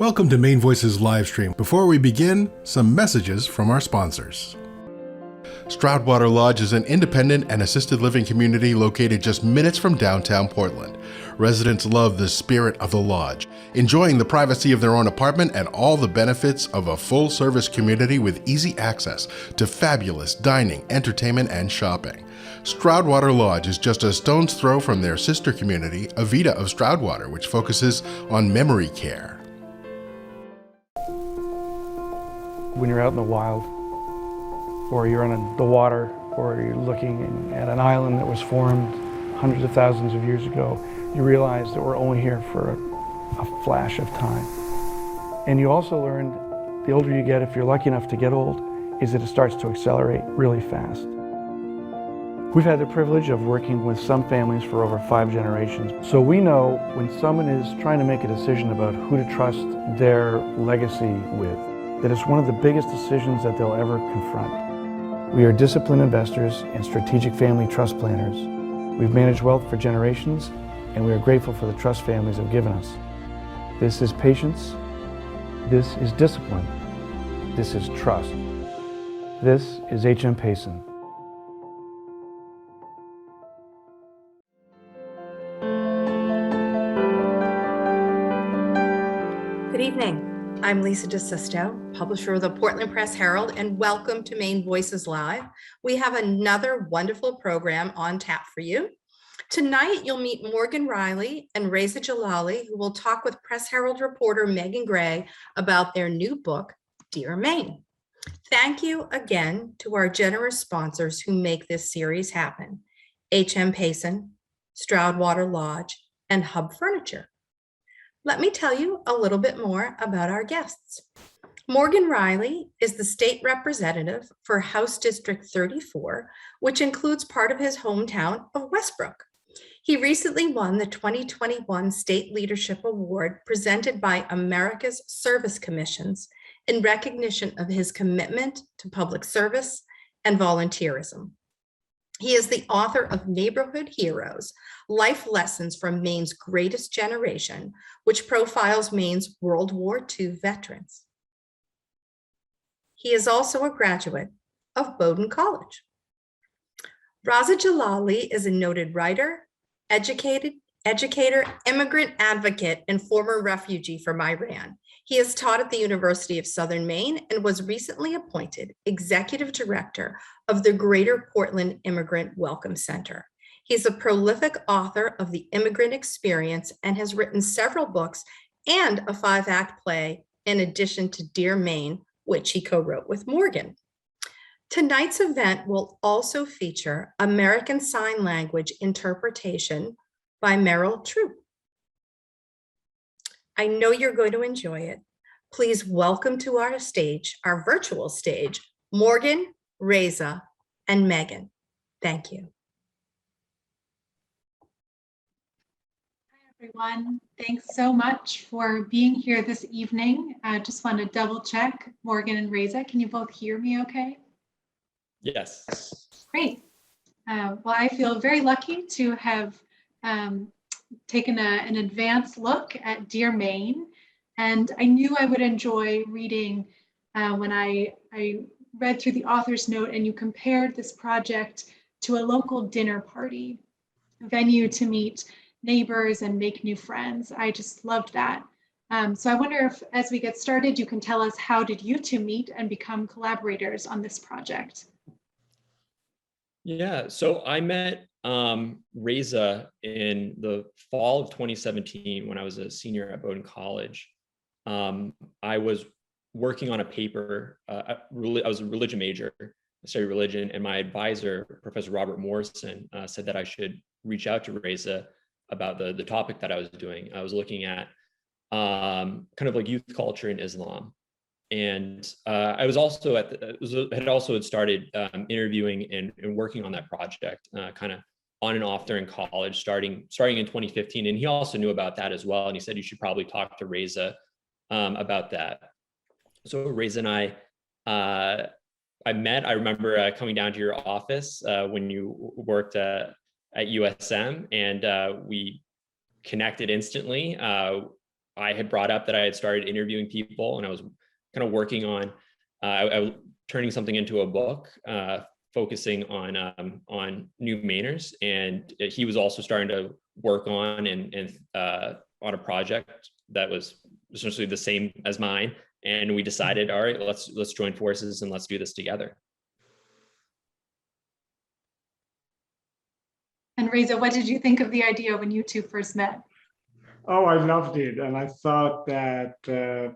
Welcome to Maine Voices livestream. Before we begin, some messages from our sponsors. Stroudwater Lodge is an independent and assisted living community located just minutes from downtown Portland. Residents love the spirit of the lodge, enjoying the privacy of their own apartment and all the benefits of a full-service community with easy access to fabulous dining, entertainment, and shopping. Stroudwater Lodge is just a stone's throw from their sister community, Avita of Stroudwater, which focuses on memory care. When you're out in the wild, or you're on the water, or you're looking at an island that was formed hundreds of thousands of years ago, you realize that we're only here for a flash of time. And you also learn, the older you get, if you're lucky enough to get old, is that it starts to accelerate really fast. We've had the privilege of working with some families for over 5 generations. So we know when someone is trying to make a decision about who to trust their legacy with, that it's one of the biggest decisions that they'll ever confront. We are disciplined investors and strategic family trust planners. We've managed wealth for generations, and we are grateful for the trust families have given us. This is patience. This is discipline. This is trust. This is H.M. Payson. Good evening. I'm Lisa DeSisto, publisher of the Portland Press Herald, and welcome to Maine Voices Live. We have another wonderful program on tap for you. Tonight, you'll meet Morgan Rielly and Reza Jalali, who will talk with Press Herald reporter Megan Gray about their new book, Dear Maine. Thank you again to our generous sponsors who make this series happen: H.M. Payson, Stroudwater Lodge, and Hub Furniture. Let me tell you a little bit more about our guests. Morgan Rielly is the state representative for House District 34, which includes part of his hometown of Westbrook. He recently won the 2021 State Leadership Award presented by America's Service Commissions in recognition of his commitment to public service and volunteerism. He is the author of Neighborhood Heroes, Life Lessons from Maine's Greatest Generation, which profiles Maine's World War II veterans. He is also a graduate of Bowdoin College. Reza Jalali is a noted writer, educator, immigrant advocate, and former refugee from Iran. He has taught at the University of Southern Maine and was recently appointed executive director of the Greater Portland Immigrant Welcome Center. He's a prolific author of The Immigrant Experience and has written several books and a 5-act play in addition to Dear Maine, which he co-wrote with Morgan. Tonight's event will also feature American Sign Language interpretation by Meryl Troop. I know you're going to enjoy it. Please welcome to our stage, our virtual stage, Morgan, Reza, and Megan. Thank you. Hi, everyone. Thanks so much for being here this evening. I just want to double check, Morgan and Reza, can you both hear me okay? Yes. Great. Well, I feel very lucky to have taken an advanced look at Dear Maine, and I knew I would enjoy reading when I read through the author's note and you compared this project to a local dinner party, a venue to meet neighbors and make new friends. I just loved that. So I wonder if, as we get started, you can tell us, how did you two meet and become collaborators on this project? Yeah, so I met Reza in the fall of 2017 when I was a senior at Bowdoin College. I was working on a paper. I was a religion major, I studied religion, and my advisor, Professor Robert Morrison, said that I should reach out to Reza about the topic that I was doing. I was looking at kind of like youth culture in Islam. And I was also had started interviewing and working on that project kind of on and off during college, starting in 2015. And he also knew about that as well. And he said, you should probably talk to Reza about that. So Reza and I met. I remember coming down to your office when you worked at USM, and we connected instantly. I had brought up that I had started interviewing people, and I was kind of working on turning something into a book, focusing on new Mainers, and he was also starting to work on on a project that was essentially the same as mine. And we decided, all right, let's join forces and let's do this together. And Reza, what did you think of the idea when you two first met? Oh, I loved it, and I thought that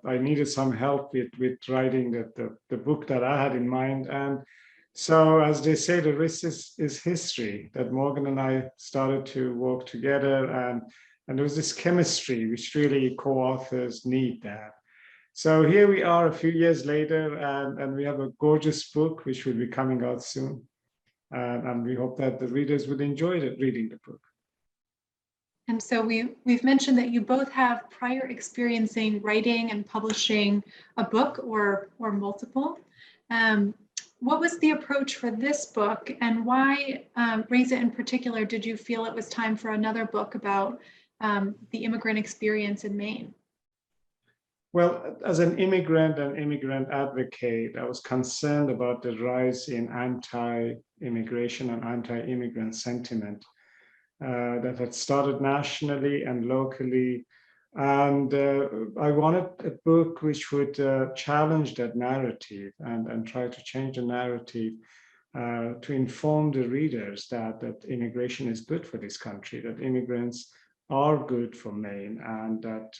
I needed some help with writing the book that I had in mind. And so, as they say, the rest is history. That Morgan and I started to work together, and there was this chemistry which really co-authors need that. So here we are a few years later, and we have a gorgeous book which will be coming out soon. And we hope that the readers would enjoy reading the book. And so we've mentioned that you both have prior experience in writing and publishing a book or multiple. What was the approach for this book, and why, Reza in particular, did you feel it was time for another book about the immigrant experience in Maine? Well, as an immigrant and immigrant advocate, I was concerned about the rise in anti-immigration and anti-immigrant sentiment that had started nationally and locally. And I wanted a book which would challenge that narrative and try to change the narrative to inform the readers that immigration is good for this country, that immigrants are good for Maine, and that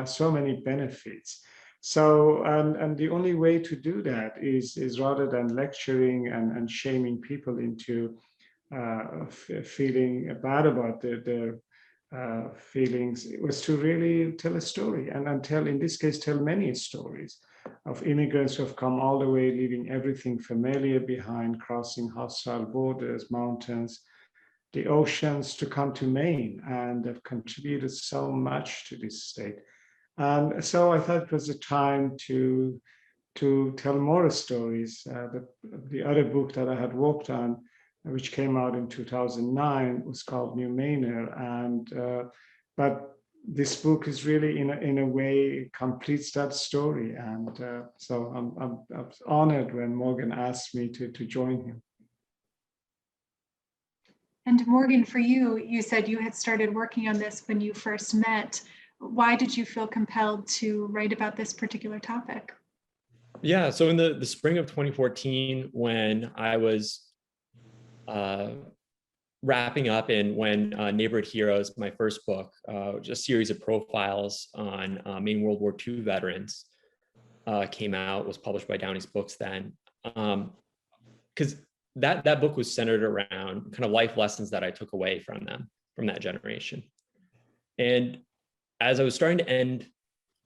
so many benefits. So, and the only way to do that is rather than lecturing and shaming people into feeling bad about their feelings, it was to really tell a story and tell, in this case, tell many stories of immigrants who have come all the way, leaving everything familiar behind, crossing hostile borders, mountains, the oceans, to come to Maine, and have contributed so much to this state. And so I thought it was a time to tell more stories. The other book that I had worked on, which came out in 2009, was called New Mainer, and but this book is really, in a way, completes that story. And so I'm honored when Morgan asked me to join him. And Morgan, for you, you said you had started working on this when you first met. Why did you feel compelled to write about this particular topic? Yeah, so in the spring of 2014, when I was wrapping up, and when Neighborhood Heroes, my first book, a series of profiles on Maine World War II veterans, came out, was published by Downey's Books then. Because that book was centered around kind of life lessons that I took away from them, from that generation. And as I was starting to end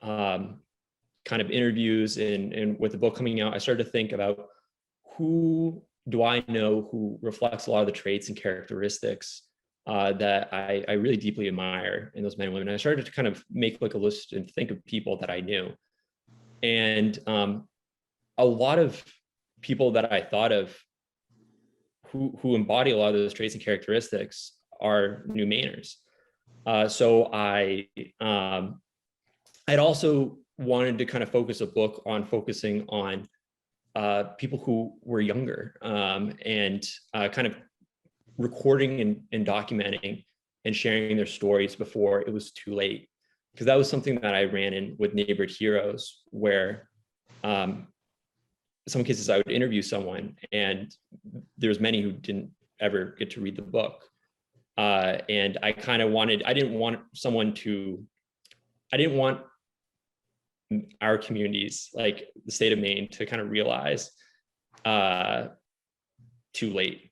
kind of interviews and with the book coming out, I started to think about, who do I know who reflects a lot of the traits and characteristics that I really deeply admire in those men and women. And I started to kind of make like a list and think of people that I knew. And a lot of people that I thought of who embody a lot of those traits and characteristics are New Mainers. So I'd also wanted to kind of focus a book on focusing on people who were younger, and kind of recording and documenting and sharing their stories before it was too late. Because that was something that I ran in with Neighborhood Heroes, where some cases I would interview someone, and there's many who didn't ever get to read the book. And I kind of I didn't want our communities, like the state of Maine, to kind of realize too late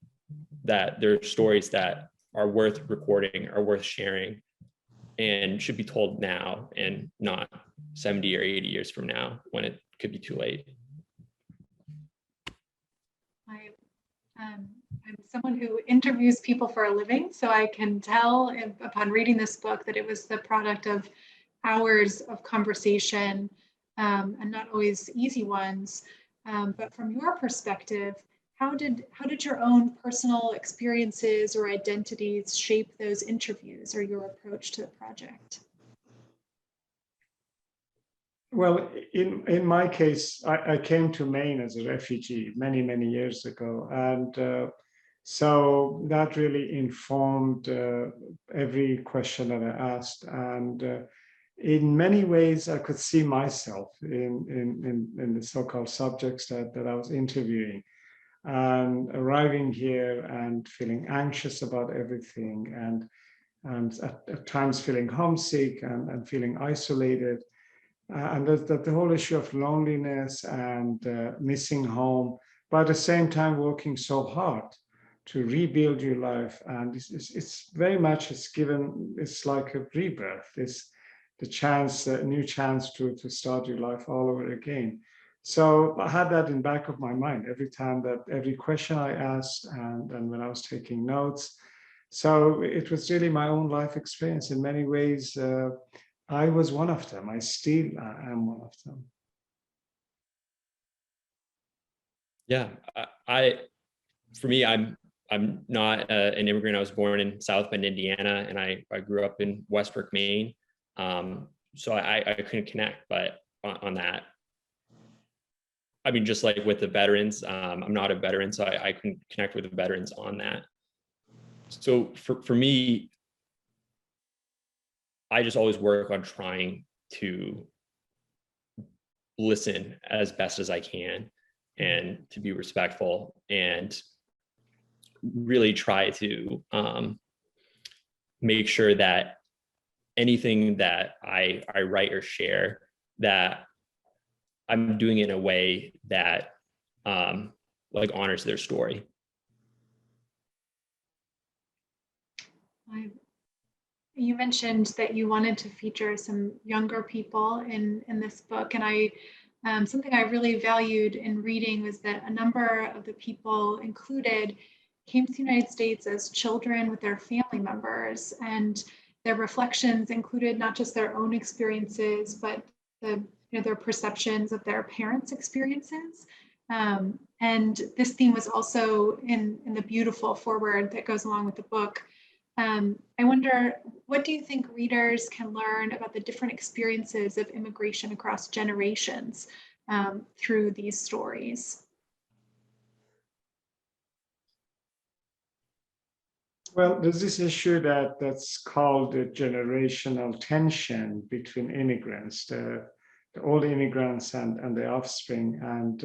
that there are stories that are worth recording, are worth sharing, and should be told now and not 70 or 80 years from now, when it could be too late. I'm someone who interviews people for a living, so I can tell upon reading this book that it was the product of hours of conversation, and not always easy ones. But from your perspective, how did your own personal experiences or identities shape those interviews or your approach to the project? Well, in my case, I came to Maine as a refugee many years ago, and so that really informed every question that I asked, and in many ways, I could see myself in the so-called subjects that I was interviewing, and arriving here and feeling anxious about everything, and at times feeling homesick and feeling isolated. And that the whole issue of loneliness and missing home, but at the same time working so hard to rebuild your life. And it's very much, it's like a rebirth. It's the chance, a new chance to start your life all over again. So I had that in back of my mind every time, that every question I asked, and when I was taking notes. So it was really my own life experience in many ways. I was one of them. I still am one of them. Yeah, for me, I'm not an immigrant. I was born in South Bend, Indiana, and I grew up in Westbrook, Maine. So I couldn't connect, but on that, I mean, just like with the veterans, I'm not a veteran, so I couldn't connect with the veterans on that. So for me, I just always work on trying to listen as best as I can and to be respectful and really try to make sure that anything that I write or share, that I'm doing it in a way that like honors their story. You mentioned that you wanted to feature some younger people in this book, and something I really valued in reading was that a number of the people included came to the United States as children with their family members, and their reflections included not just their own experiences, but their perceptions of their parents' experiences. And this theme was also in the beautiful foreword that goes along with the book. I wonder, what do you think readers can learn about the different experiences of immigration across generations through these stories? Well, there's this issue that's called the generational tension between immigrants, the old immigrants and the offspring. And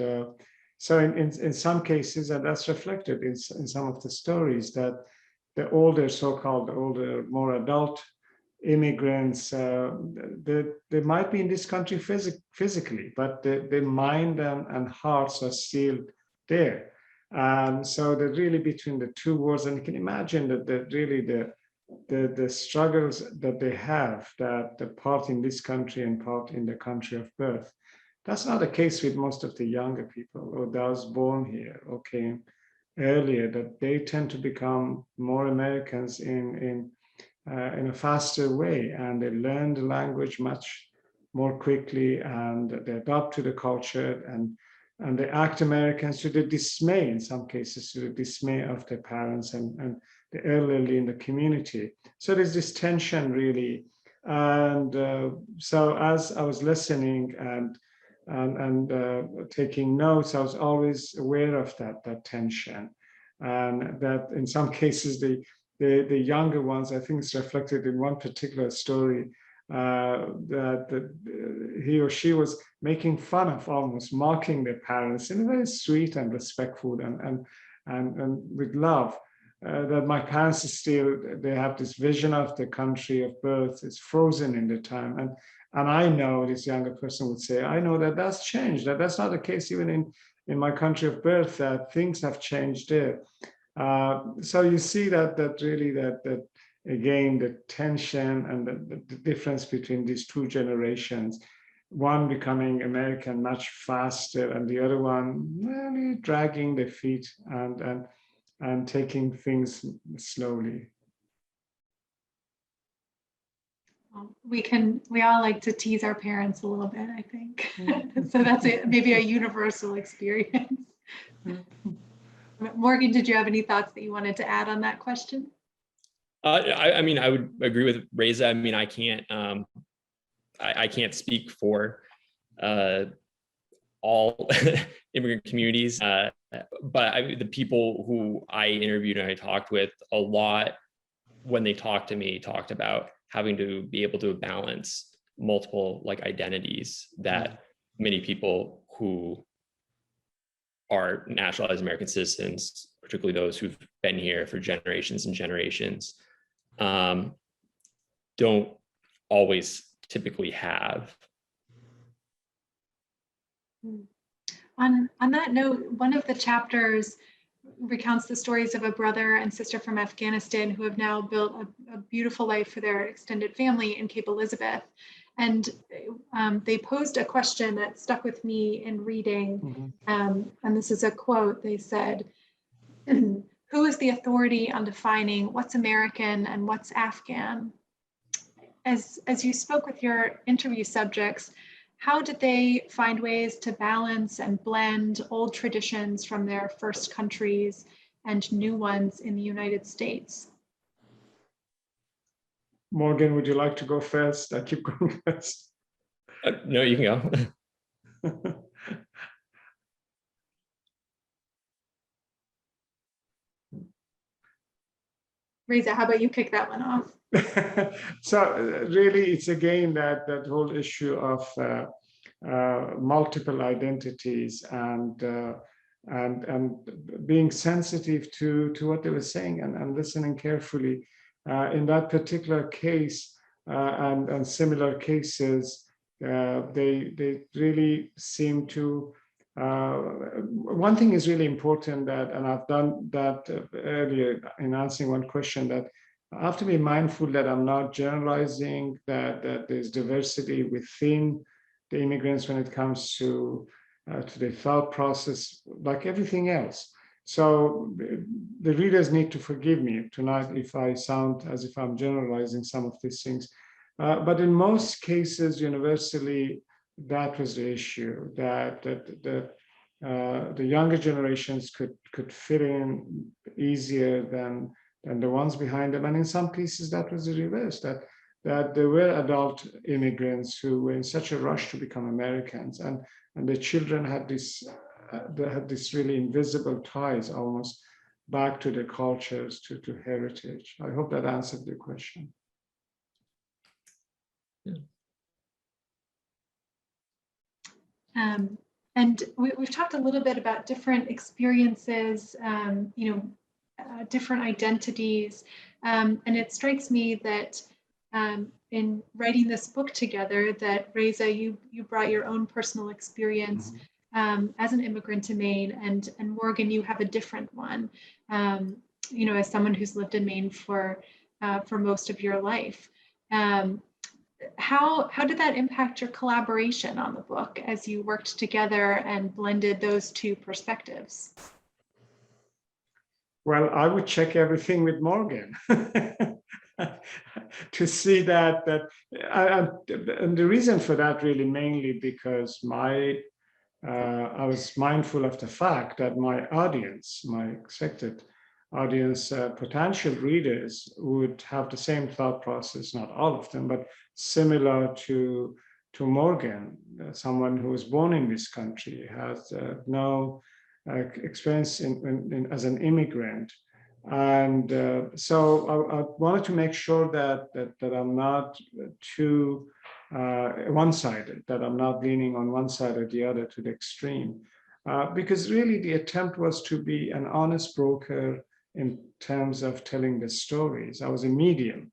so in some cases, and that's reflected in some of the stories, that the older, so-called older, more adult immigrants, they might be in this country physically, but the mind and hearts are still there. So they're really between the two worlds, and you can imagine that really the struggles that they have, that the part in this country and part in the country of birth. That's not the case with most of the younger people or those born here or came earlier, that they tend to become more Americans in a faster way, and they learn the language much more quickly, and they adapt to the culture, and they act Americans to the dismay, in some cases, to the dismay of their parents and the elderly in the community. So there's this tension, really. And so as I was listening and taking notes, I was always aware of that tension, and that in some cases the younger ones, I think it's reflected in one particular story, that he or she was making fun of, almost mocking their parents in a very sweet and respectful and with love. That my parents still, they have this vision of the country of birth is frozen in the time, and I know, this younger person would say, I know that that's changed, that's not the case even in my country of birth, that things have changed there. So you see that really that again, the tension and the difference between these two generations, one becoming American much faster and the other one really dragging their feet and taking things slowly. We all like to tease our parents a little bit, I think. So that's maybe a universal experience. Morgan, did you have any thoughts that you wanted to add on that question? I mean, I would agree with Reza. I mean, I can't speak for all immigrant communities. But the people who I interviewed and I talked with a lot, when they talked to me, talked about having to be able to balance multiple like identities that many people who are naturalized American citizens, particularly those who've been here for generations and generations, don't always typically have. On that note, one of the chapters recounts the stories of a brother and sister from Afghanistan who have now built a beautiful life for their extended family in Cape Elizabeth. And they posed a question that stuck with me in reading. And this is a quote. They said, "Who is the authority on defining what's American and what's Afghan?" As you spoke with your interview subjects, how did they find ways to balance and blend old traditions from their first countries and new ones in the United States? Morgan, would you like to go first? I keep going first. No, you can go. Reza, how about you kick that one off? So really, it's again that whole issue of multiple identities and being sensitive to what they were saying and listening carefully. In that particular case and similar cases, they really seem to. One thing is really important and I've done that earlier in answering one question, that I have to be mindful that I'm not generalizing, that there's diversity within the immigrants when it comes to the thought process, like everything else. So the readers need to forgive me tonight if I sound as if I'm generalizing some of these things. But in most cases, universally, that was the issue, that the younger generations could fit in easier than the ones behind them. And in some cases, that was the reverse, that there were adult immigrants who were in such a rush to become Americans, and the children had this really invisible ties almost back to their cultures, to heritage. I hope that answered the question. Yeah. And we've talked a little bit about different experiences, different identities. And it strikes me that in writing this book together, that Reza, you brought your own personal experience as an immigrant to Maine, and Morgan, you have a different one, as someone who's lived in Maine for most of your life. How did that impact your collaboration on the book as you worked together and blended those two perspectives? Well, I would check everything with Morgan to see that and the reason for that really mainly because I was mindful of the fact that my audience, my expected audience, potential readers would have the same thought process, not all of them, but similar to Morgan, someone who was born in this country, has no experience as an immigrant. And so I wanted to make sure that I'm not too one-sided, that I'm not leaning on one side or the other to the extreme. Because really the attempt was to be an honest broker in terms of telling the stories. I was a medium.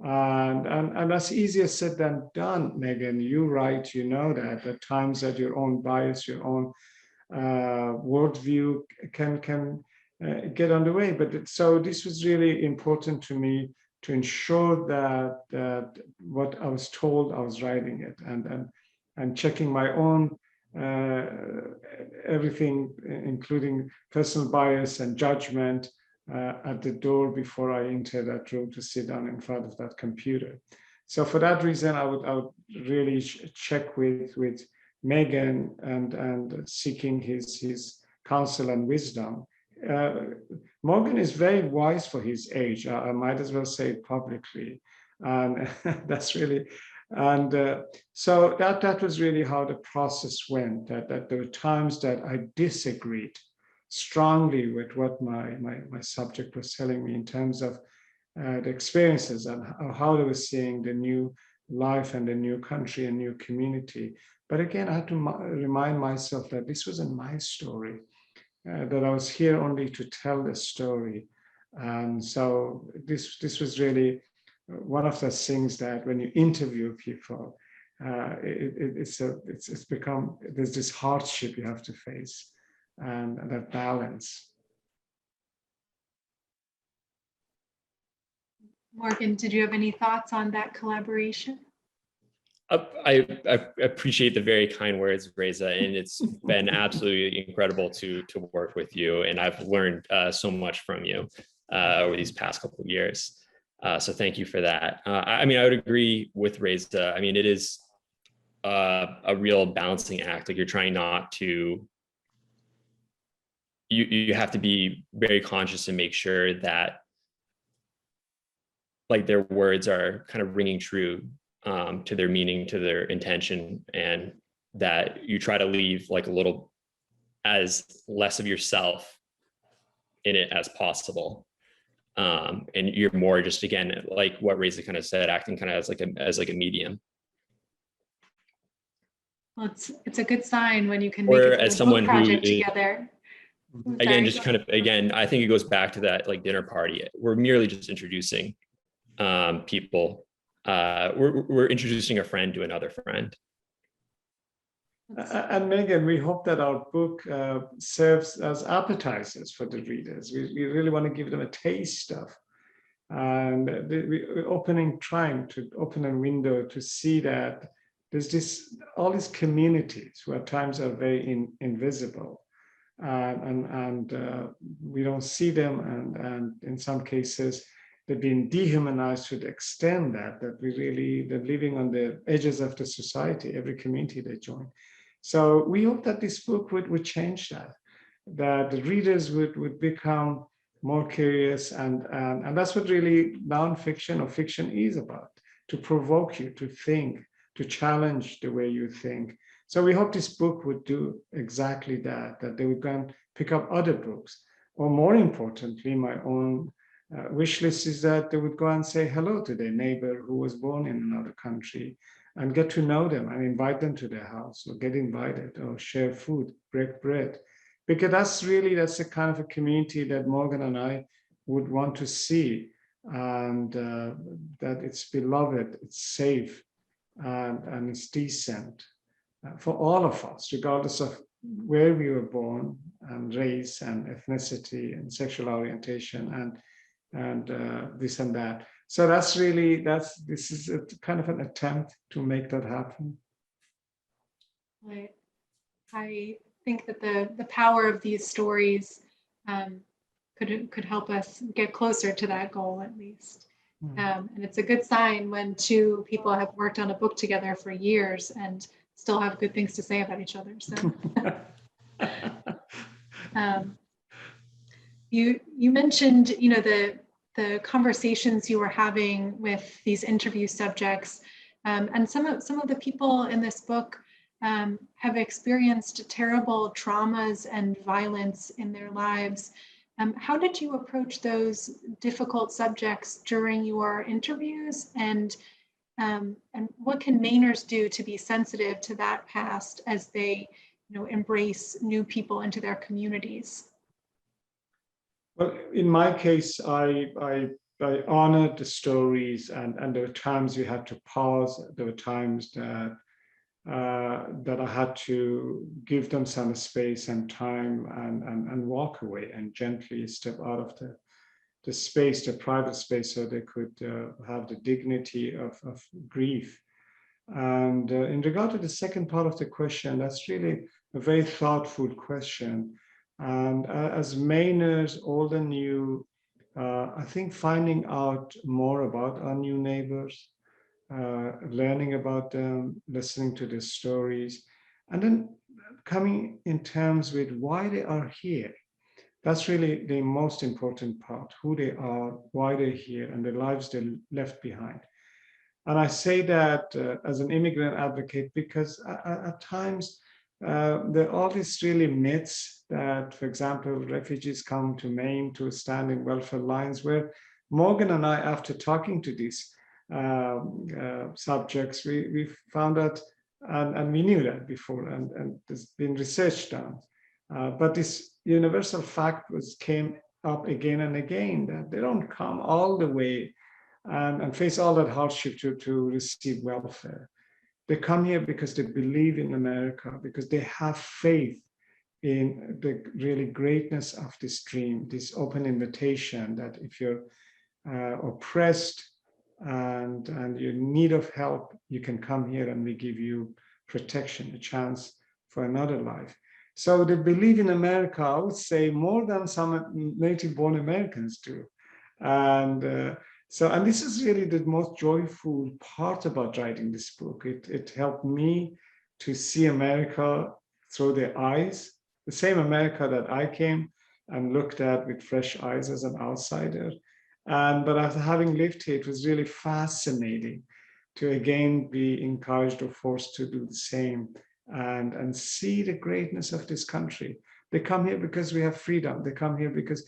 And that's easier said than done, Megan. You write, you know that at times that your own bias, your own worldview can get underway. But so this was really important to me to ensure that what I was told, I was writing it and checking my own everything, including personal bias and judgment at the door before I enter that room to sit down in front of that computer. So for that reason, I would really check with Megan and seeking his counsel and wisdom. Morgan is very wise for his age. I might as well say it publicly. And that's really And so that was really how the process went, that there were times that I disagreed strongly with what my subject was telling me in terms of the experiences and how they were seeing the new life and the new country and new community. But again, I had to remind myself that this wasn't my story, that I was here only to tell the story. And so this was really one of the things that when you interview people, it's become, there's this hardship you have to face and that balance. Morgan, did you have any thoughts on that collaboration? I appreciate the very kind words, Reza, and it's been absolutely incredible to work with you, and I've learned so much from you over these past couple of years. So thank you for that. I mean, I would agree with Reza. I mean, it is a real balancing act. Like, you're trying not to. You have to be very conscious and make sure that, like, their words are kind of ringing true to their meaning, to their intention, and that you try to leave like a little as less of yourself in it as possible. And you're more just, again, like what Reza kind of said, acting kind of as like a medium. Well, it's a good sign when you can Or make it as a someone book who project is, together. again, just kind of, again, I think it goes back to that like dinner party. We're merely just introducing people. We're introducing a friend to another friend. And Megan, we hope that our book serves as appetizers for the readers. We really want to give them a taste of, and we're trying to open a window to see that there's all these communities who at times are very invisible, and we don't see them, and in some cases they've been dehumanized to the extent that they're living on the edges of the society, every community they join. So we hope that this book would change that the readers would become more curious, and that's what really nonfiction or fiction is about, to provoke you to think, to challenge the way you think. So we hope this book would do exactly that they would go and pick up other books, or more importantly, my own wish list is that they would go and say hello to their neighbor who was born in another country, and get to know them and invite them to their house, or get invited, or share food, break bread. Because that's the kind of a community that Morgan and I would want to see, and that it's beloved, it's safe, and it's decent for all of us, regardless of where we were born, and race, and ethnicity, and sexual orientation, and this and that. So this is a kind of an attempt to make that happen. Right. I think that the power of these stories could help us get closer to that goal, at least. And it's a good sign when two people have worked on a book together for years and still have good things to say about each other. So you mentioned, the conversations you were having with these interview subjects, and some of the people in this book have experienced terrible traumas and violence in their lives. How did you approach those difficult subjects during your interviews, and what can Mainers do to be sensitive to that past as they, embrace new people into their communities? Well, in my case, I honored the stories, and there were times we had to pause. There were times that I had to give them some space and time, and walk away and gently step out of the space, the private space, so they could have the dignity of grief. And in regard to the second part of the question, that's really a very thoughtful question. And as Mainers, old and new, I think finding out more about our new neighbors, learning about them, listening to their stories, and then coming in terms with why they are here. That's really the most important part, who they are, why they're here, and the lives they left behind. And I say that as an immigrant advocate because at times there are all these really myths that, for example, refugees come to Maine to stand in welfare lines, where Morgan and I, after talking to these subjects, we found out, and we knew that before, and there's been research done. But this universal fact came up again and again, that they don't come all the way and face all that hardship to receive welfare. They come here because they believe in America, because they have faith in the really greatness of this dream, this open invitation that if you're oppressed and you're in need of help, you can come here and we give you protection, a chance for another life. So they believe in America, I would say, more than some native-born Americans do. And this is really the most joyful part about writing this book. It helped me to see America through their eyes, the same America that I came and looked at with fresh eyes as an outsider. But after having lived here, it was really fascinating to again be encouraged or forced to do the same and see the greatness of this country. They come here because we have freedom. They come here because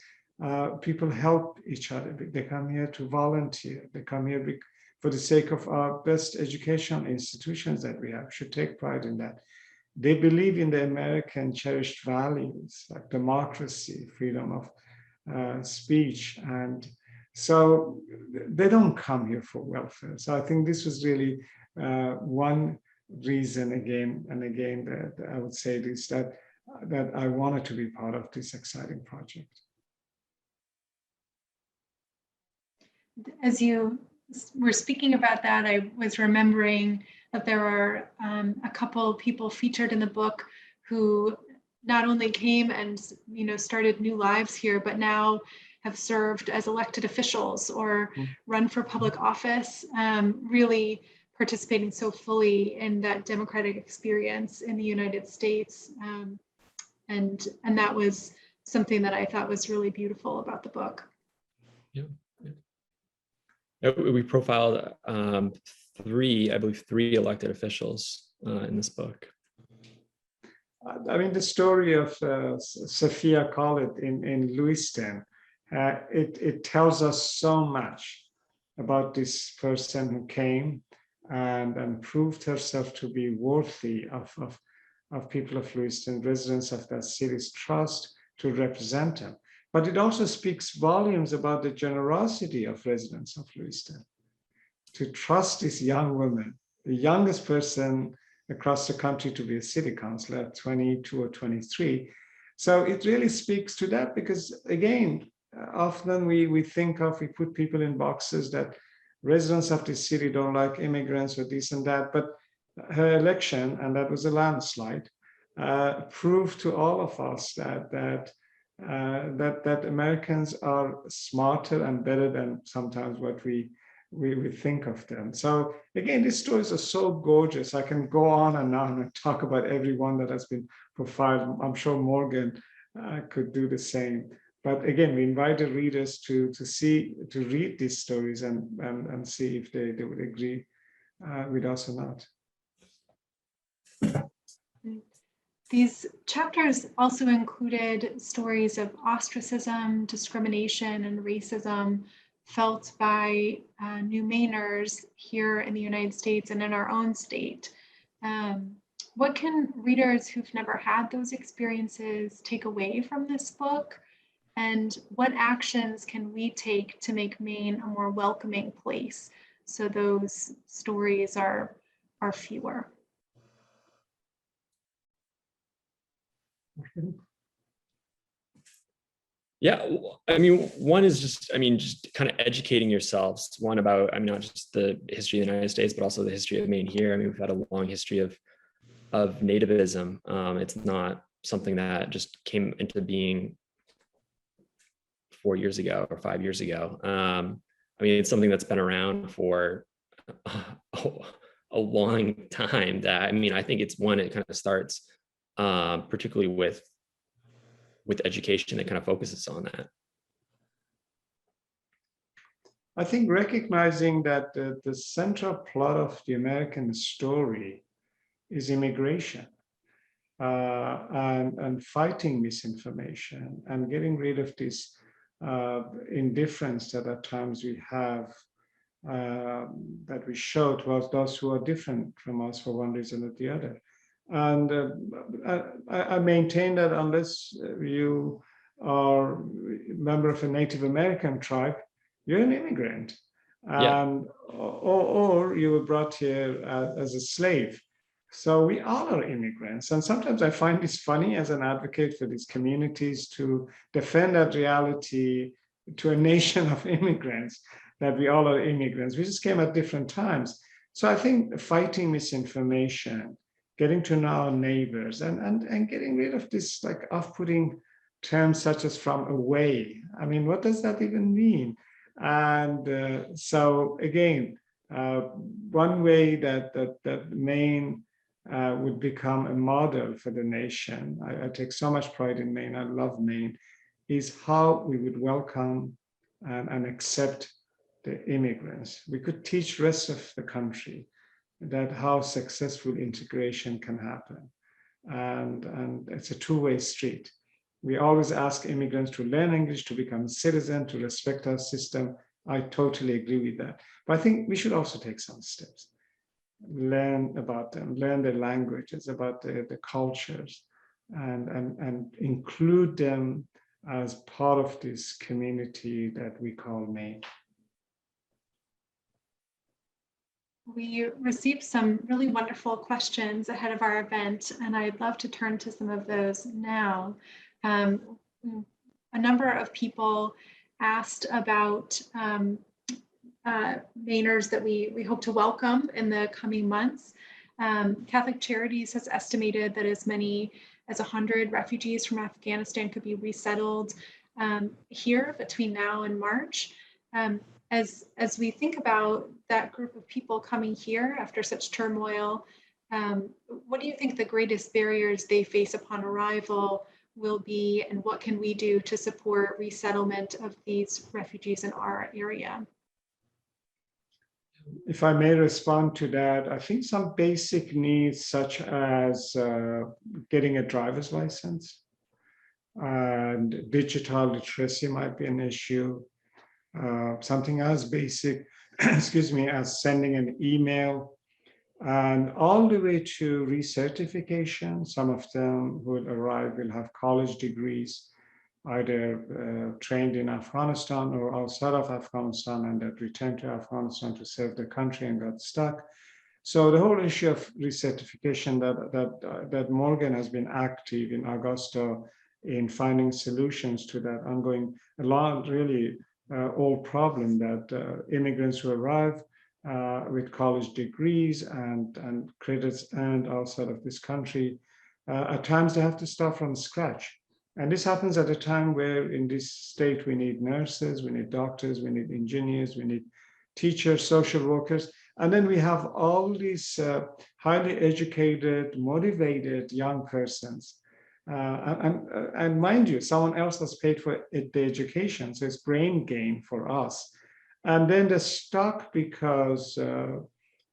people help each other. They come here to volunteer. They come here for the sake of our best educational institutions that we have. Should take pride in that. They believe in the American cherished values like democracy, freedom of speech. And so they don't come here for welfare. So I think this was really one reason again and again that I would say this, that I wanted to be part of this exciting project. As you were speaking about that, I was remembering that there are a couple of people featured in the book who not only came and started new lives here, but now have served as elected officials or run for public office, really participating so fully in that democratic experience in the United States. And that was something that I thought was really beautiful about the book. Yeah. We profiled three elected officials in this book. I mean, the story of Sophia Collett in Lewiston, it tells us so much about this person who came and proved herself to be worthy of people of Lewiston, residents of that city's trust to represent them. But it also speaks volumes about the generosity of residents of Lewiston to trust this young woman, the youngest person across the country to be a city councillor at 22 or 23. So it really speaks to that because, again, often we put people in boxes that residents of the city don't like immigrants or this and that, but her election, and that was a landslide, proved to all of us that Americans are smarter and better than sometimes what we think of them. So again, these stories are so gorgeous. I can go on and on and talk about every one that has been profiled. I'm sure Morgan could do the same. But again, we invite the readers to read these stories and see if they would agree with us or not. These chapters also included stories of ostracism, discrimination, and racism felt by New Mainers here in the United States and in our own state. What can readers who've never had those experiences take away from this book? And what actions can we take to make Maine a more welcoming place so those stories are fewer? Yeah, I mean, one is just kind of educating yourselves. One about, not just the history of the United States, but also the history of Maine here. We've had a long history of nativism. It's not something that just came into being 4 years ago or 5 years ago. It's something that's been around for a long time. That I think it's one, it kind of starts particularly with education that kind of focuses on that. I think recognizing that the central plot of the American story is immigration, and fighting misinformation and getting rid of this indifference that at times we have, that we show towards those who are different from us for one reason or the other. And I maintain that unless you are a member of a Native American tribe, you're an immigrant. Yeah. And or you were brought here as a slave. So we all are immigrants. And sometimes I find this funny as an advocate for these communities to defend that reality to a nation of immigrants, that we all are immigrants. We just came at different times. So I think fighting misinformation, getting to know our neighbors, and getting rid of this like off-putting terms such as from away. I mean, what does that even mean? And so again, one way that Maine would become a model for the nation, I take so much pride in Maine, I love Maine, is how we would welcome and accept the immigrants. We could teach the rest of the country that how successful integration can happen. And it's a two-way street. We always ask immigrants to learn English, to become a citizen, to respect our system. I totally agree with that. But I think we should also take some steps. Learn about them, learn their languages, about the cultures, and include them as part of this community that we call Maine. We received some really wonderful questions ahead of our event, and I'd love to turn to some of those now. A number of people asked about Mainers that we hope to welcome in the coming months. Catholic Charities has estimated that as many as 100 refugees from Afghanistan could be resettled here between now and March. As we think about that group of people coming here after such turmoil, what do you think the greatest barriers they face upon arrival will be, and what can we do to support resettlement of these refugees in our area? If I may respond to that, I think some basic needs such as getting a driver's license and digital literacy might be an issue. Something as basic, excuse me, as sending an email, and all the way to recertification. Some of them will arrive, will have college degrees, either trained in Afghanistan or outside of Afghanistan, and that returned to Afghanistan to serve the country and got stuck. So the whole issue of recertification that Morgan has been active in Augusta in finding solutions to that ongoing, a lot really old problem that immigrants who arrive with college degrees and credits earned outside of this country, at times they have to start from scratch. And this happens at a time where in this state we need nurses, we need doctors, we need engineers, we need teachers, social workers. And then we have all these highly educated, motivated young persons. And mind you, someone else has paid for the education, so it's brain gain for us. And then they're stuck because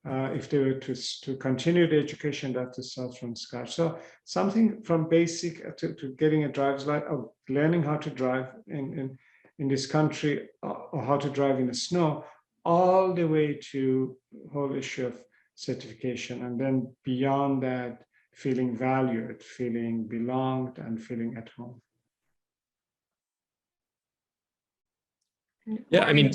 if they were to continue the education, they have to start from scratch. So something from basic to getting a driver's license, learning how to drive in this country, or how to drive in the snow, all the way to the whole issue of certification. And then beyond that, feeling valued, feeling belonged, and feeling at home. Yeah, I mean,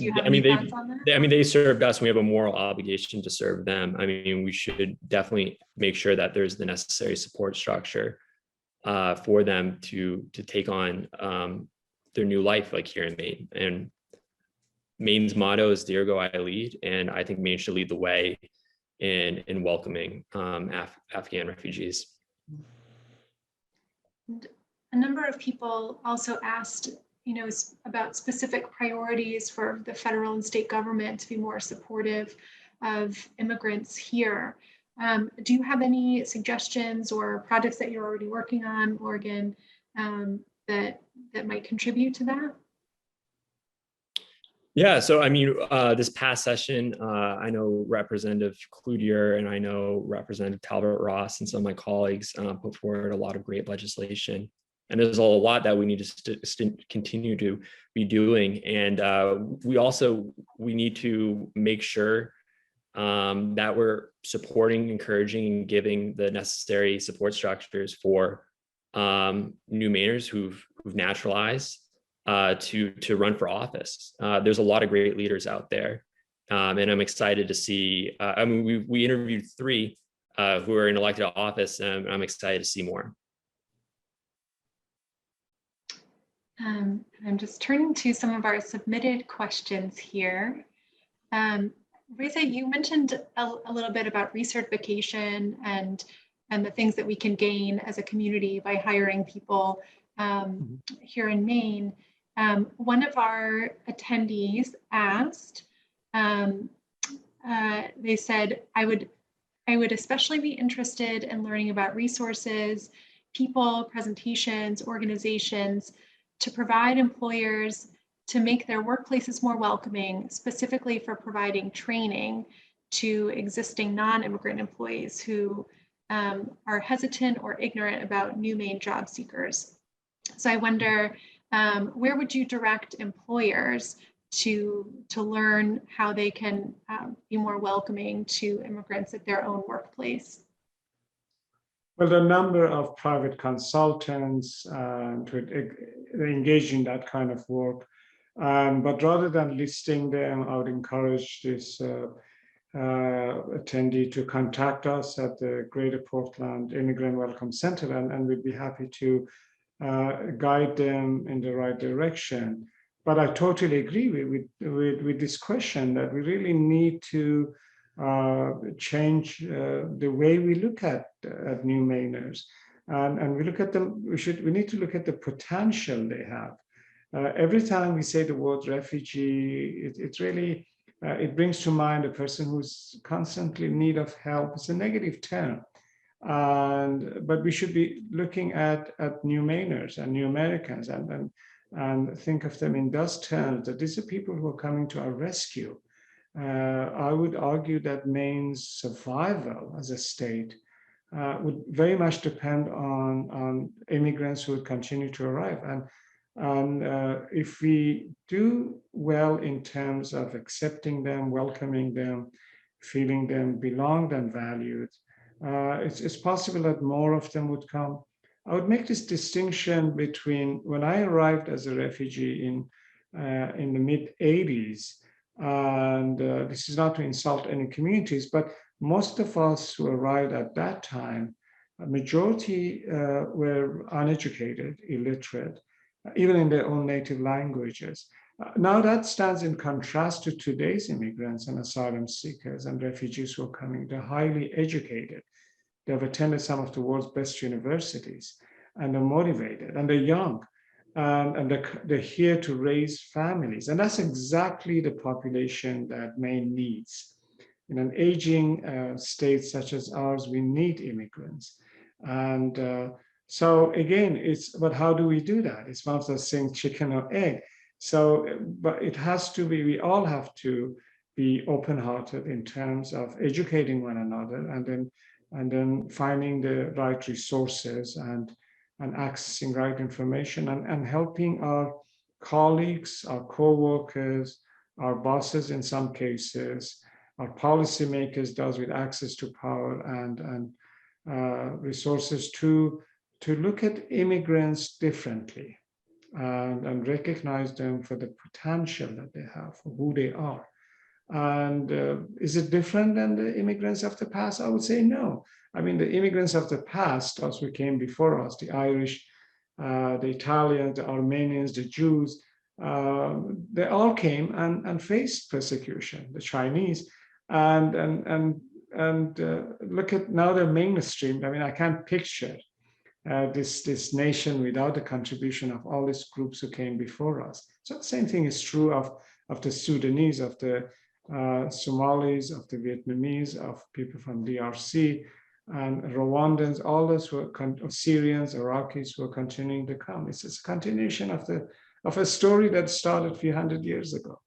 they served us, and we have a moral obligation to serve them. I mean, we should definitely make sure that there's the necessary support structure for them to take on their new life, like here in Maine. And Maine's motto is "Dirgo I lead," and I think Maine should lead the way in welcoming Afghan refugees. A number of people also asked, about specific priorities for the federal and state government to be more supportive of immigrants here. Do you have any suggestions or projects that you're already working on, Morgan, that might contribute to that? Yeah, so I mean, this past session, I know Representative Cloutier and I know Representative Talbot Ross and some of my colleagues put forward a lot of great legislation. And there's a lot that we need to continue to be doing. And we need to make sure that we're supporting, encouraging, and giving the necessary support structures for new Mainers who've naturalized to run for office. There's a lot of great leaders out there, and I'm excited to see. I mean, we interviewed 3 who are in elected office, and I'm excited to see more. I'm just turning to some of our submitted questions here. Reza, you mentioned a little bit about recertification and the things that we can gain as a community by hiring people here in Maine. One of our attendees asked, they said, I would especially be interested in learning about resources, people, presentations, organizations to provide employers to make their workplaces more welcoming, specifically for providing training to existing non-immigrant employees who are hesitant or ignorant about new Maine job seekers. So I wonder, where would you direct employers to learn how they can be more welcoming to immigrants at their own workplace? Well, the number of private consultants to engage in that kind of work, but rather than listing them, I would encourage this attendee to contact us at the Greater Portland Immigrant Welcome Center, and we'd be happy to guide them in the right direction. But I totally agree with this question that we really need to change the way we look at new Mainers, and we look at them. We need to look at the potential they have. Every time we say the word refugee, it really brings to mind a person who's constantly in need of help. It's a negative term, but we should be looking at new Mainers and new Americans and think of them in those terms, that these are people who are coming to our rescue. I would argue that Maine's survival as a state would very much depend on immigrants who would continue to arrive. And if we do well in terms of accepting them, welcoming them, feeling them belonged and valued, it's possible that more of them would come. I would make this distinction between when I arrived as a refugee in the mid-'80s, and this is not to insult any communities, but most of us who arrived at that time, a majority were uneducated, illiterate, even in their own native languages. Now that stands in contrast to today's immigrants and asylum seekers and refugees who are coming. They're highly educated. They've attended some of the world's best universities, and they're motivated, and they're young. And they're here to raise families. And that's exactly the population that Maine needs. In an aging state such as ours, we need immigrants. And so again, but how do we do that? It's one of those things, chicken or egg. So, but it has to be, we all have to be open-hearted in terms of educating one another, and then finding the right resources and accessing right information, and helping our colleagues, our co-workers, our bosses in some cases, our policymakers, those with access to power and resources to look at immigrants differently and recognize them for the potential that they have, for who they are. And is it different than the immigrants of the past? I would say no. I mean, the immigrants of the past, those who came before us, the Irish, the Italians, the Armenians, the Jews, they all came and faced persecution, the Chinese, and look at now they're mainstream. I mean, I can't picture this nation without the contribution of all these groups who came before us. So the same thing is true of the Sudanese, of the Somalis, of the Vietnamese, of people from DRC, and Rwandans, all those who are Syrians, Iraqis who are continuing to come. It's a continuation of a story that started a few hundred years ago.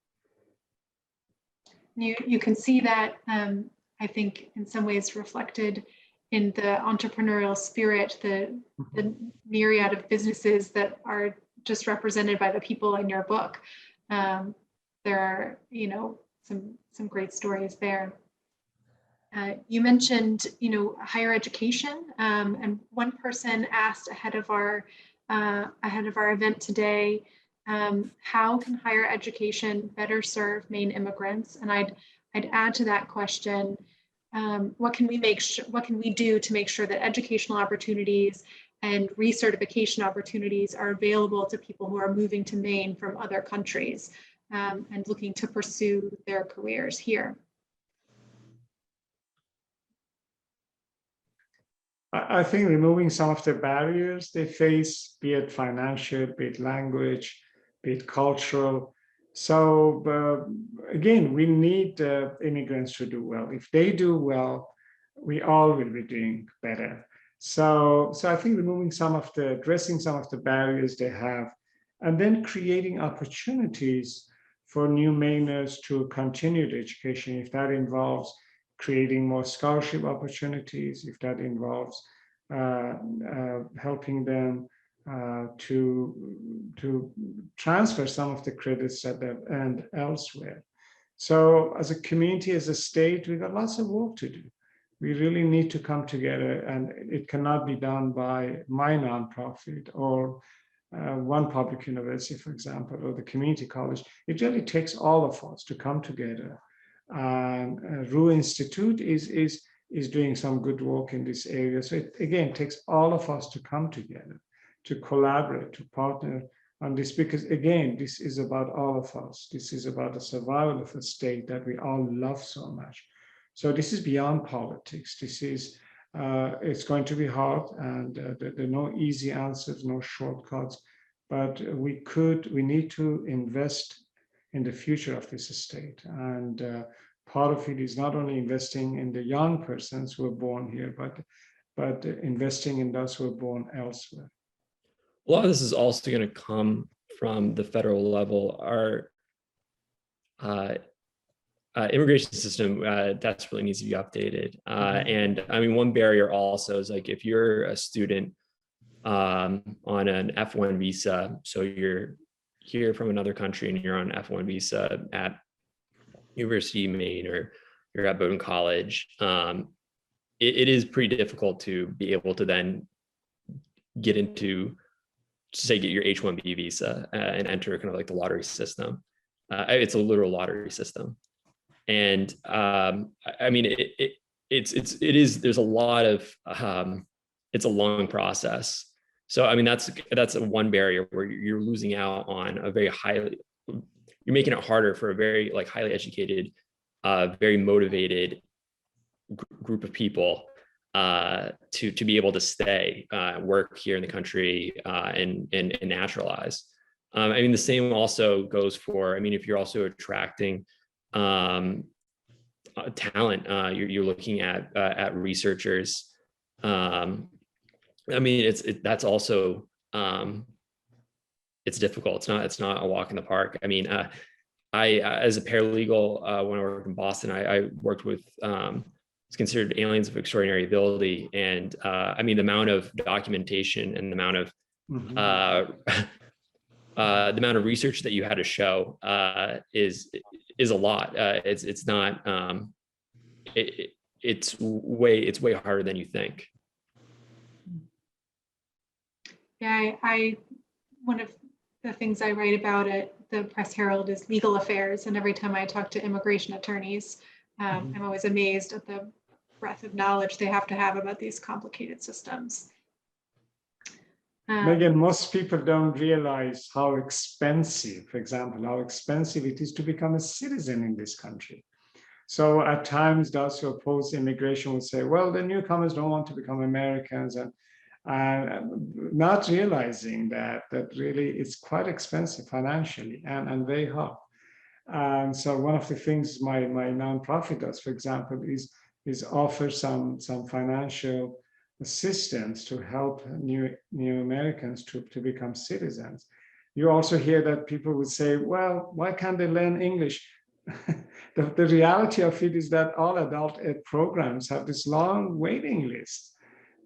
you can see that, I think, in some ways reflected in the entrepreneurial spirit, the myriad of businesses that are just represented by the people in your book. There are, some great stories there. You mentioned, higher education, and one person asked ahead of our event today, how can higher education better serve Maine immigrants? And I'd add to that question, what can we do to make sure that educational opportunities and recertification opportunities are available to people who are moving to Maine from other countries, and looking to pursue their careers here? I think removing some of the barriers they face, be it financial, be it language, be it cultural. So again, we need immigrants to do well. If they do well, we all will be doing better. So I think addressing some of the barriers they have, and then creating opportunities for new Mainers to continue their education, if that involves creating more scholarship opportunities, if that involves helping them to transfer some of the credits that they've earned elsewhere. So as a community, as a state, we've got lots of work to do. We really need to come together, and it cannot be done by my nonprofit or one public university, for example, or the community college. It really takes all of us to come together. RU Institute is doing some good work in this area. So it again takes all of us to come together, to collaborate, to partner on this, because again, this is about all of us. This is about the survival of a state that we all love so much. So this is beyond politics. This is, it's going to be hard, and there are no easy answers, no shortcuts, but we need to invest in the future of this state. And part of it is not only investing in the young persons who are born here, but investing in those who are born elsewhere. A lot of this is also going to come from the federal level. Our immigration system desperately needs to be updated. And I mean, one barrier also is like if you're a student on an F1 visa, so you're here from another country and you're on an F1 visa at University of Maine or you're at Bowdoin College, it is pretty difficult to be able to then get into, say, get your H-1B visa and enter kind of like the lottery system. It's a literal lottery system. And I mean, there's a lot of, it's a long process. So, I mean, that's one barrier where you're losing out on a very you're making it harder for a very like highly educated, very motivated group of people to be able to stay, work here in the country, and naturalize. I mean, the same also goes for, I mean, if you're also attracting talent, you're looking at researchers. I mean, that's also, it's difficult. It's not a walk in the park. I mean, I as a paralegal, when I worked in Boston, I worked with, it's considered aliens of extraordinary ability. And I mean, the amount of documentation and the amount of research that you had to show is a lot. It's not, it's way harder than you think. Yeah, one of the things I write about at the Press Herald is legal affairs. And every time I talk to immigration attorneys, I'm always amazed at the breadth of knowledge they have to have about these complicated systems. Megan, most people don't realize how expensive, for example, how expensive it is to become a citizen in this country. So at times those who oppose immigration would say, well, the newcomers don't want to become Americans, and not realizing that really it's quite expensive financially and very hard. And so one of the things my nonprofit does, for example, is offer some financial assistance to help new Americans to become citizens. You also hear that people would say, well, why can't they learn English? the reality of it is that all adult ed programs have this long waiting list.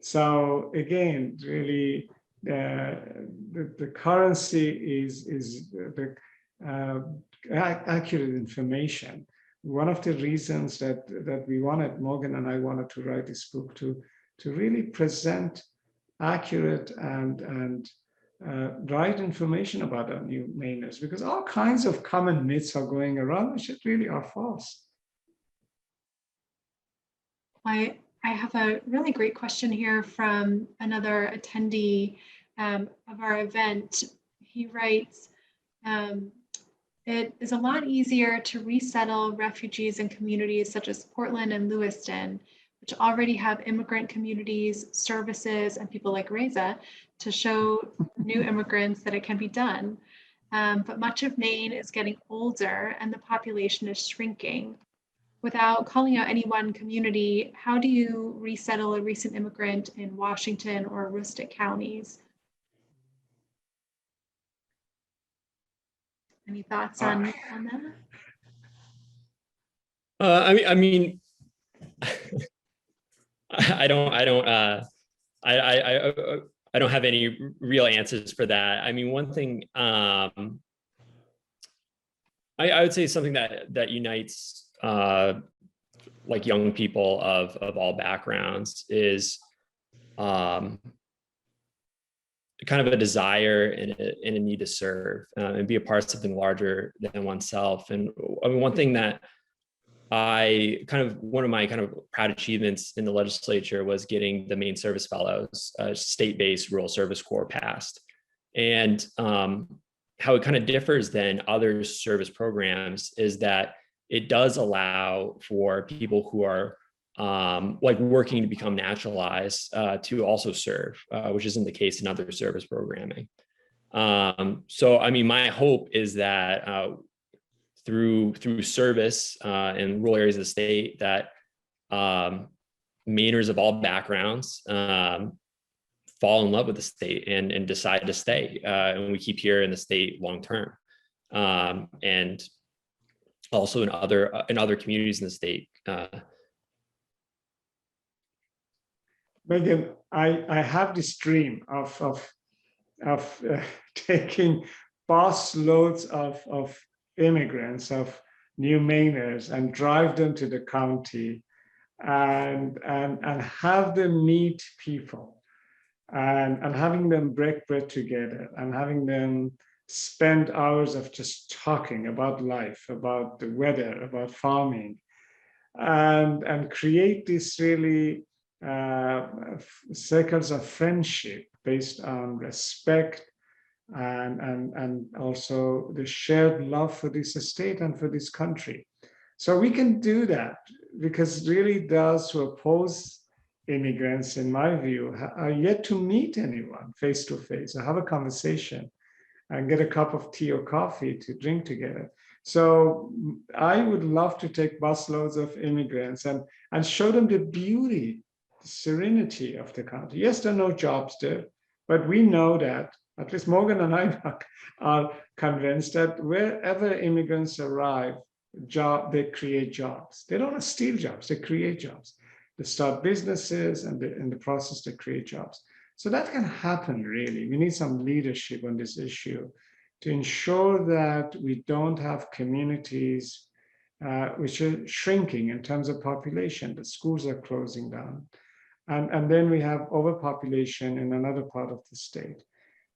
So again, really, the currency is the accurate information. One of the reasons that we wanted, Morgan and I wanted to write this book to really present accurate and right information about our new Mainers, because all kinds of common myths are going around which really are false. I have a really great question here from another attendee of our event. He writes, it is a lot easier to resettle refugees in communities such as Portland and Lewiston, which already have immigrant communities, services, and people like Reza to show new immigrants that it can be done. But much of Maine is getting older and the population is shrinking. Without calling out any one community, how do you resettle a recent immigrant in Washington or Aroostook counties? Any thoughts on that? I mean, I don't have any real answers for that. I mean, one thing I would say something that unites like young people of all backgrounds is kind of a desire and a need to serve and be a part of something larger than oneself. And I mean, one thing that one of my kind of proud achievements in the legislature was getting the Maine Service Fellows, state-based rural service corps passed. And how it kind of differs than other service programs is that it does allow for people who are like working to become naturalized to also serve, which isn't the case in other service programming. So, I mean, my hope is that through service in rural areas of the state, that Mainers of all backgrounds fall in love with the state and decide to stay, and we keep here in the state long term, and also in other communities in the state. Megan, I have this dream of taking bus loads of immigrants, of new Mainers, and drive them to the county and have them meet people and having them break bread together and having them spend hours of just talking about life, about the weather, about farming, and create this really circles of friendship based on respect and also the shared love for this state and for this country. So we can do that because really those who oppose immigrants, in my view, are yet to meet anyone face to face or have a conversation and get a cup of tea or coffee to drink together. So I would love to take busloads of immigrants and show them the beauty, the serenity of the country. Yes, there are no jobs there, but we know that, at least Morgan and I are convinced that wherever immigrants arrive, they create jobs. They don't steal jobs, they create jobs. They start businesses, and in the process, they create jobs. So that can happen, really. We need some leadership on this issue to ensure that we don't have communities which are shrinking in terms of population. The schools are closing down. And then we have overpopulation in another part of the state.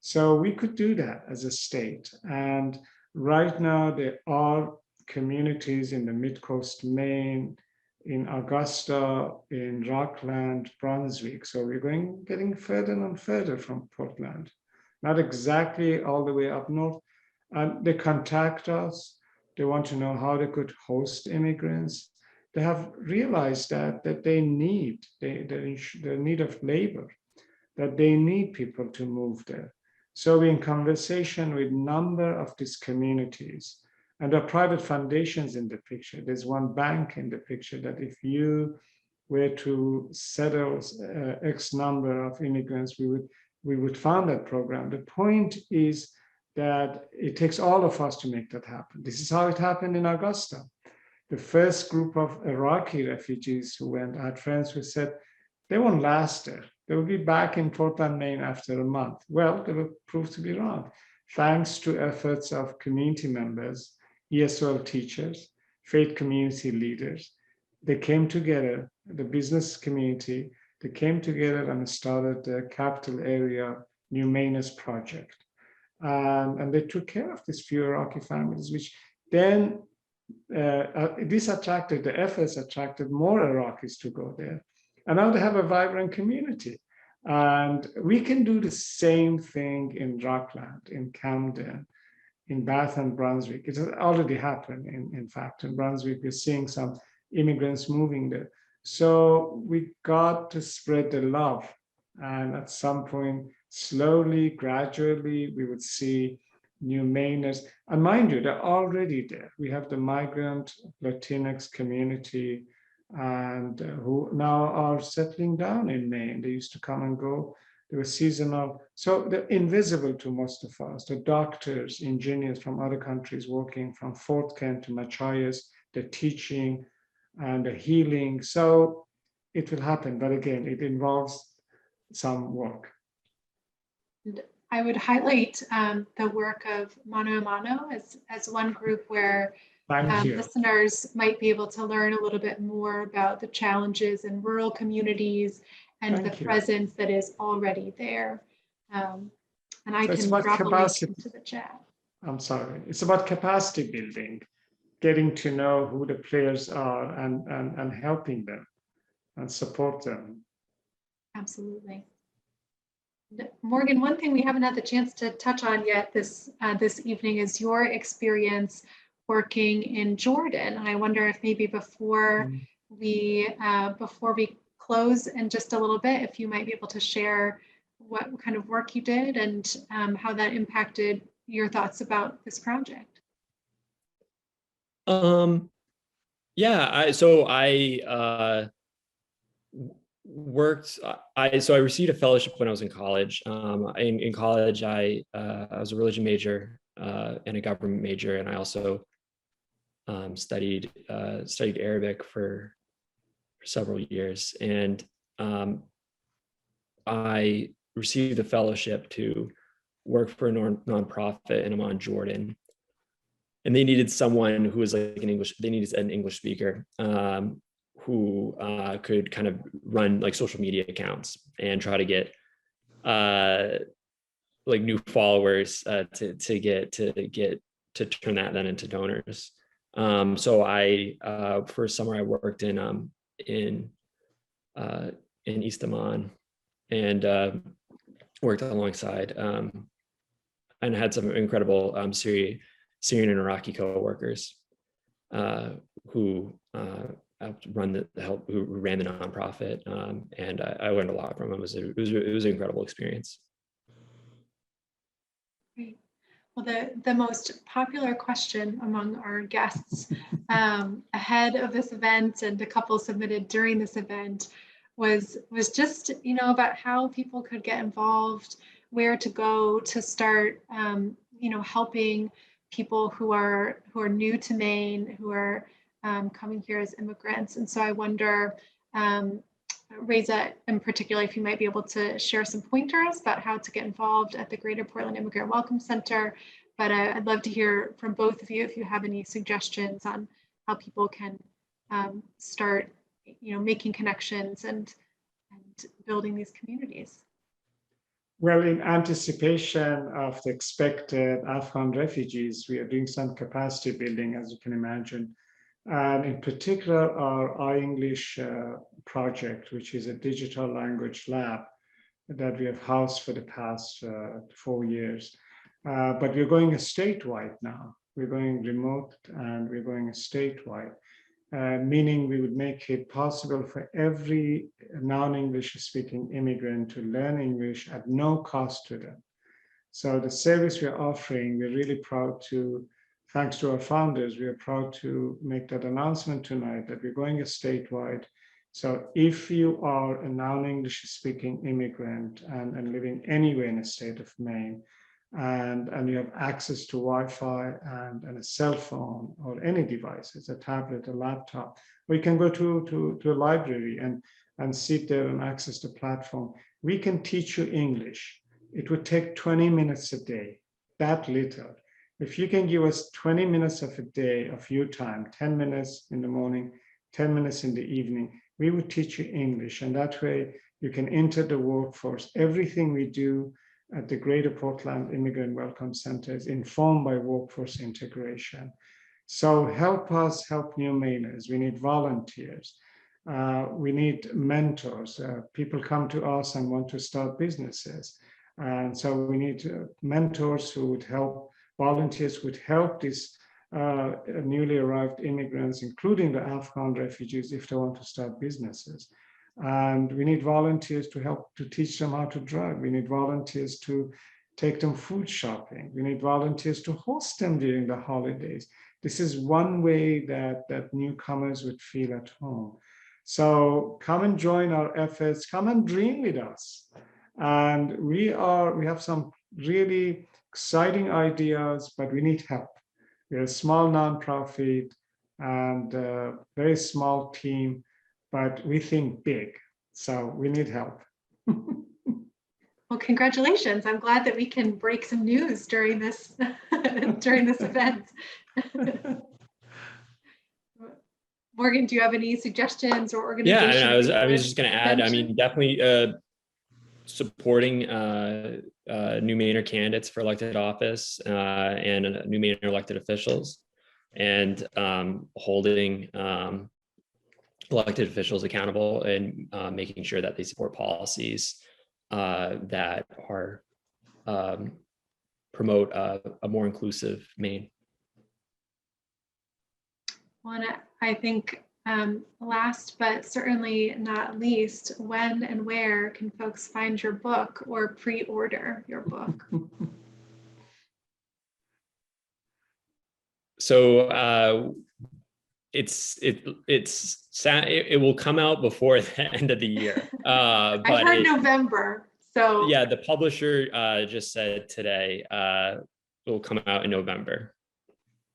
So we could do that as a state. And right now, there are communities in the mid-coast Maine, in Augusta, in Rockland, Brunswick. So we're getting further and further from Portland, not exactly all the way up north. And they contact us. They want to know how they could host immigrants. They have realized that they need, the need of labor, that they need people to move there. So we're in conversation with a number of these communities. And there are private foundations in the picture. There's one bank in the picture that if you were to settle X number of immigrants, we would fund that program. The point is that it takes all of us to make that happen. This is how it happened in Augusta. The first group of Iraqi refugees who went, I had friends who said, they won't last there. They will be back in Portland, Maine after a month. Well, they were proved to be wrong. Thanks to efforts of community members, ESOL teachers, faith community leaders, they came together, the business community, they came together and started the capital area New Mainers project. And they took care of these few Iraqi families, which then the efforts attracted more Iraqis to go there. And now they have a vibrant community. And we can do the same thing in Rockland, in Camden, in Bath and Brunswick. It has already happened, in fact. In Brunswick, we're seeing some immigrants moving there. So we got to spread the love. And at some point, slowly, gradually, we would see New Mainers. And mind you, they're already there. We have the migrant Latinx community and who now are settling down in Maine. They used to come and go. They were seasonal. So they're invisible to most of us. The doctors, engineers from other countries working from Fort Kent to Machias, the teaching and the healing. So it will happen. But again, it involves some work. I would highlight the work of Mano a Mano as one group where listeners might be able to learn a little bit more about the challenges in rural communities and the presence that is already there. And I can drop a link into the chat. I'm sorry. It's about capacity building, getting to know who the players are and helping them and support them. Absolutely. Morgan, one thing we haven't had the chance to touch on yet this evening is your experience working in Jordan. And I wonder if maybe before we close in just a little bit, if you might be able to share what kind of work you did and how that impacted your thoughts about this project. I received a fellowship when I was in college. In college, I was a religion major and a government major, and I also studied Arabic for several years. And I received a fellowship to work for a nonprofit in Amman, Jordan. And they needed someone who was like they needed an English speaker who could kind of run like social media accounts and try to get like new followers to turn that then into donors. So I for a summer I worked in East Amman and worked alongside and had some incredible Syrian and Iraqi co-workers who ran the nonprofit, and I learned a lot from them. It was an incredible experience. Great. Well, the most popular question among our guests ahead of this event and a couple submitted during this event was just about how people could get involved, where to go to start helping people who are new to Maine, who are coming here as immigrants. And so I wonder, Reza, in particular, if you might be able to share some pointers about how to get involved at the Greater Portland Immigrant Welcome Center. But I'd love to hear from both of you if you have any suggestions on how people can start, making connections and building these communities. Well, in anticipation of the expected Afghan refugees, we are doing some capacity building, as you can imagine. And in particular, our iEnglish project, which is a digital language lab that we have housed for the past 4 years. But we're going statewide now. We're going remote and we're going statewide, meaning we would make it possible for every non-English speaking immigrant to learn English at no cost to them. So the service we're offering, we're really proud to, thanks to our founders, we are proud to make that announcement tonight that we're going statewide. So if you are a non-English speaking immigrant and living anywhere in the state of Maine, and you have access to Wi-Fi and a cell phone or any devices, a tablet, a laptop, or you can go to a library and sit there and access the platform. We can teach you English. It would take 20 minutes a day, that little. If you can give us 20 minutes of a day of your time, 10 minutes in the morning, 10 minutes in the evening, we would teach you English. And that way you can enter the workforce. Everything we do at the Greater Portland Immigrant Welcome Center is informed by workforce integration. So help us help new Mainers. We need volunteers. We need mentors. People come to us and want to start businesses. And so we need mentors who would help, volunteers would help these newly arrived immigrants, including the Afghan refugees, if they want to start businesses. And we need volunteers to help to teach them how to drive. We need volunteers to take them food shopping. We need volunteers to host them during the holidays. This is one way that newcomers would feel at home. So come and join our efforts, come and dream with us. And we have some really exciting ideas, but we need help. We're a small nonprofit and a very small team, but we think big. So we need help. Well, congratulations. I'm glad that we can break some news during this during this event. Morgan, do you have any suggestions or organizations? Yeah, I was just going to add, I mean, definitely supporting new Mainer candidates for elected office and new Mainer elected officials, and holding elected officials accountable and making sure that they support policies that are promote a more inclusive Maine. Well, and I think last but certainly not least, when and where can folks find your book or pre-order your book? So it will come out before the end of the year. I heard November. So yeah, the publisher just said today it will come out in November.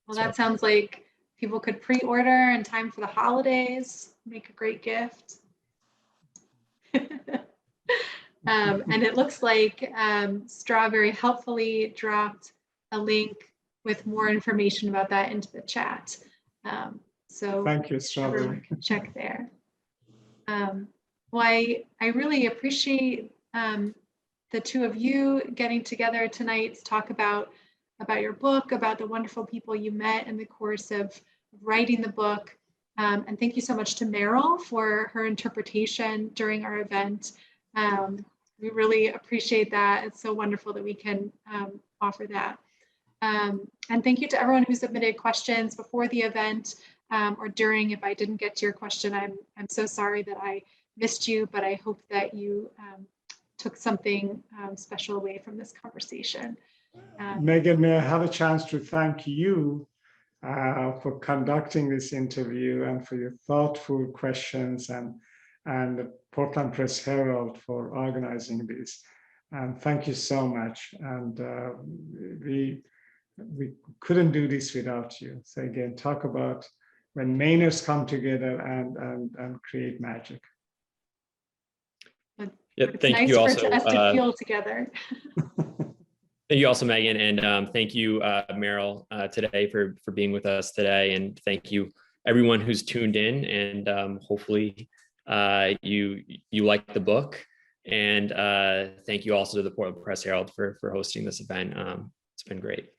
Well, that sounds like people could pre-order in time for the holidays, make a great gift. And it looks like Strawberry helpfully dropped a link with more information about that into the chat. So thank you, Strawberry. Everyone can check there. Well, I really appreciate the two of you getting together tonight to talk about your book, about the wonderful people you met in the course of writing the book. And thank you so much to Meryl for her interpretation during our event. We really appreciate that. It's so wonderful that we can offer that. And thank you to everyone who submitted questions before the event or during. If I didn't get to your question, I'm so sorry that I missed you, but I hope that you took something special away from this conversation. Megan, may I have a chance to thank you for conducting this interview and for your thoughtful questions, and the Portland Press Herald for organizing this. And thank you so much. And we couldn't do this without you. So again, talk about when Mainers come together and create magic. Yeah, it's thank nice you for also. us to feel together. Thank you also, Megan, and thank you, Meryl, today for being with us today, and thank you everyone who's tuned in, and hopefully you like the book, and thank you also to the Portland Press Herald for hosting this event. It's been great.